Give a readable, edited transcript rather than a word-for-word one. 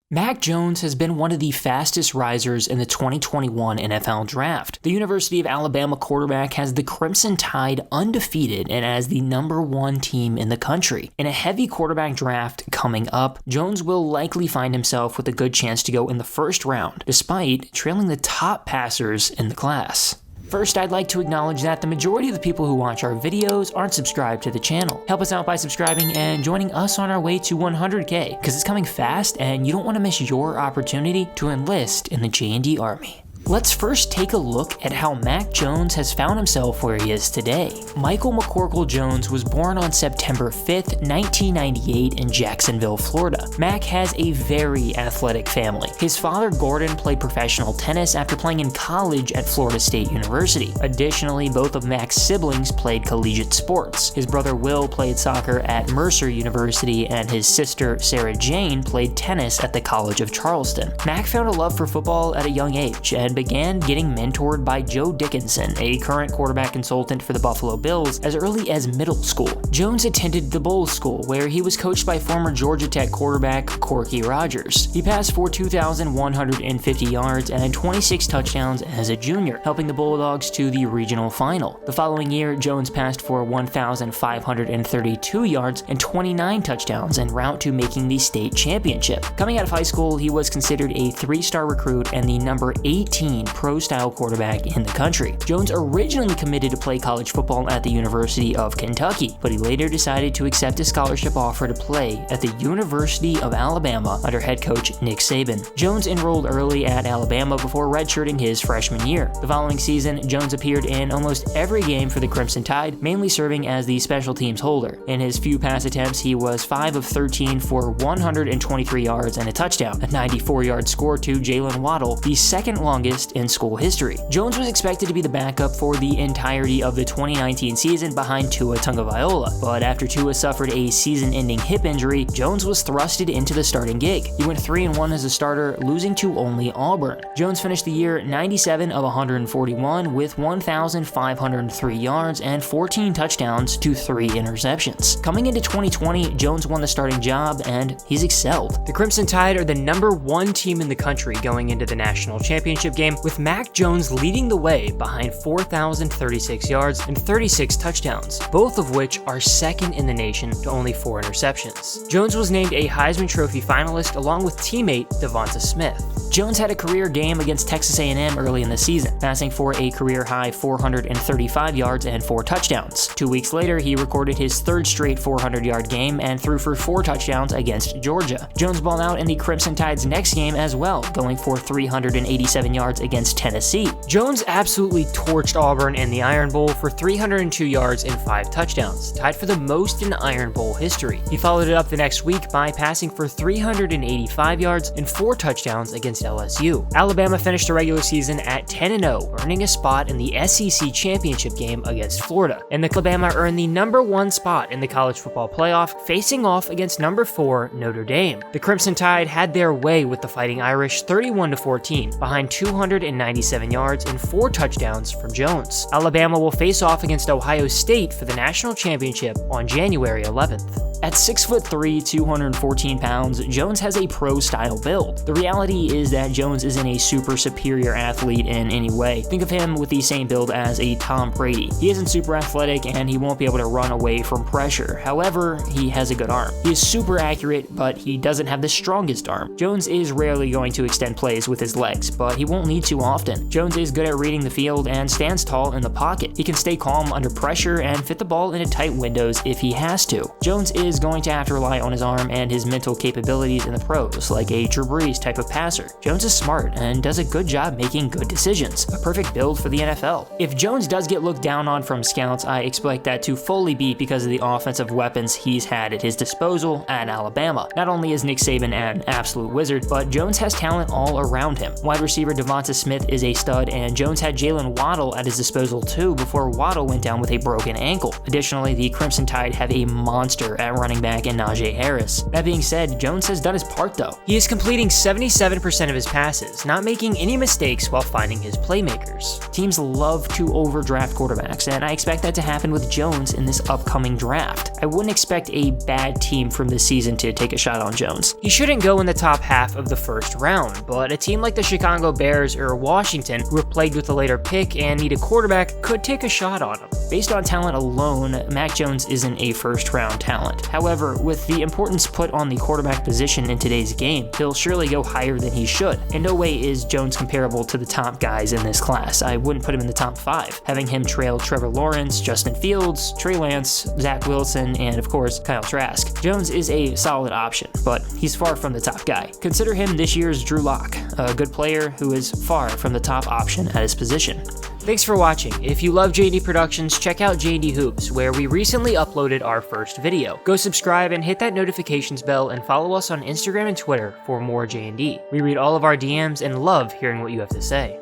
Mac Jones has been one of the fastest risers in the 2021 NFL Draft. The University of Alabama quarterback has the Crimson Tide undefeated and as the #1 team in the country. In a heavy quarterback draft coming up, Jones will likely find himself with a good chance to go in the first round, despite trailing the top passers in the class. First, I'd like to acknowledge that the majority of the people who watch our videos aren't subscribed to the channel. Help us out by subscribing and joining us on our way to 100K, because it's coming fast and you don't want to miss your opportunity to enlist in the J&D Army. Let's first take a look at how Mac Jones has found himself where he is today. Michael McCorkle Jones was born on September 5th, 1998 in Jacksonville, Florida. Mac has a very athletic family. His father, Gordon, played professional tennis after playing in college at Florida State University. Additionally, both of Mac's siblings played collegiate sports. His brother Will played soccer at Mercer University, and his sister, Sarah Jane, played tennis at the College of Charleston. Mac found a love for football at a young age and began getting mentored by Joe Dickinson, a current quarterback consultant for the Buffalo Bills, as early as middle school. Jones attended the Bulls School, where he was coached by former Georgia Tech quarterback Corky Rogers. He passed for 2,150 yards and 26 touchdowns as a junior, helping the Bulldogs to the regional final. The following year, Jones passed for 1,532 yards and 29 touchdowns en route to making the state championship. Coming out of high school, he was considered a 3-star recruit and the number 18 pro-style quarterback in the country. Jones originally committed to play college football at the University of Kentucky, but he later decided to accept a scholarship offer to play at the University of Alabama under head coach Nick Saban. Jones enrolled early at Alabama before redshirting his freshman year. The following season, Jones appeared in almost every game for the Crimson Tide, mainly serving as the special teams holder. In his few pass attempts, he was 5 of 13 for 123 yards and a touchdown, a 94-yard score to Jalen Waddle, the second longest in school history. Jones was expected to be the backup for the entirety of the 2019 season behind Tua Tagovailoa, but after Tua suffered a season-ending hip injury, Jones was thrusted into the starting gig. He went 3-1 as a starter, losing to only Auburn. Jones finished the year 97 of 141 with 1,503 yards and 14 touchdowns to 3 interceptions. Coming into 2020, Jones won the starting job and he's excelled. The Crimson Tide are the #1 team in the country going into the national championship game, with Mac Jones leading the way behind 4,036 yards and 36 touchdowns, both of which are second in the nation to only 4 interceptions. Jones was named a Heisman Trophy finalist along with teammate Devonta Smith. Jones had a career game against Texas A&M early in the season, passing for a career-high 435 yards and 4 touchdowns. 2 weeks later, he recorded his 3rd straight 400-yard game and threw for 4 touchdowns against Georgia. Jones balled out in the Crimson Tide's next game as well, going for 387 yards against Tennessee. Jones absolutely torched Auburn in the Iron Bowl for 302 yards and 5 touchdowns, tied for the most in Iron Bowl history. He followed it up the next week by passing for 385 yards and 4 touchdowns against LSU. Alabama finished the regular season at 10-0, earning a spot in the SEC championship game against Florida. And the Alabama earned the #1 spot in the college football playoff, facing off against #4 Notre Dame. The Crimson Tide had their way with the Fighting Irish 31-14, behind 297 yards and 4 touchdowns from Jones. Alabama will face off against Ohio State for the national championship on January 11th. At 6'3", 214 pounds, Jones has a pro-style build. The reality is that Jones isn't a super superior athlete in any way. Think of him with the same build as a Tom Brady. He isn't super athletic and he won't be able to run away from pressure. However, he has a good arm. He is super accurate, but he doesn't have the strongest arm. Jones is rarely going to extend plays with his legs, but he won't need to often. Jones is good at reading the field and stands tall in the pocket. He can stay calm under pressure and fit the ball into tight windows if he has to. Jones is going to have to rely on his arm and his mental capabilities in the pros, like a Drew Brees type of passer. Jones is smart and does a good job making good decisions. A perfect build for the NFL. If Jones does get looked down on from scouts, I expect that to fully be because of the offensive weapons he's had at his disposal at Alabama. Not only is Nick Saban an absolute wizard, but Jones has talent all around him. Wide receiver Devonta Smith is a stud, and Jones had Jalen Waddle at his disposal too before Waddle went down with a broken ankle. Additionally, the Crimson Tide have a monster at running back in Najee Harris. That being said, Jones has done his part though. He is completing 77% of his passes, not making any mistakes while finding his playmakers. Teams love to overdraft quarterbacks, and I expect that to happen with Jones in this upcoming draft. I wouldn't expect a bad team from this season to take a shot on Jones. He shouldn't go in the top half of the first round, but a team like the Chicago Bears or Washington, who are plagued with a later pick and need a quarterback, could take a shot on him. Based on talent alone, Mac Jones isn't a first-round talent. However, with the importance put on the quarterback position in today's game, he'll surely go higher than he should. In no way is Jones comparable to the top guys in this class. I wouldn't put him in the top 5, having him trail Trevor Lawrence, Justin Fields, Trey Lance, Zach Wilson, and of course, Kyle Trask. Jones is a solid option, but he's far from the top guy. Consider him this year's Drew Lock, a good player who is far from the top option at his position. Thanks for watching. If you love J&D Productions, check out J&D Hoops, where we recently uploaded our first video. Go subscribe and hit that notifications bell, and follow us on Instagram and Twitter for more J&D. We read all of our DMs and love hearing what you have to say.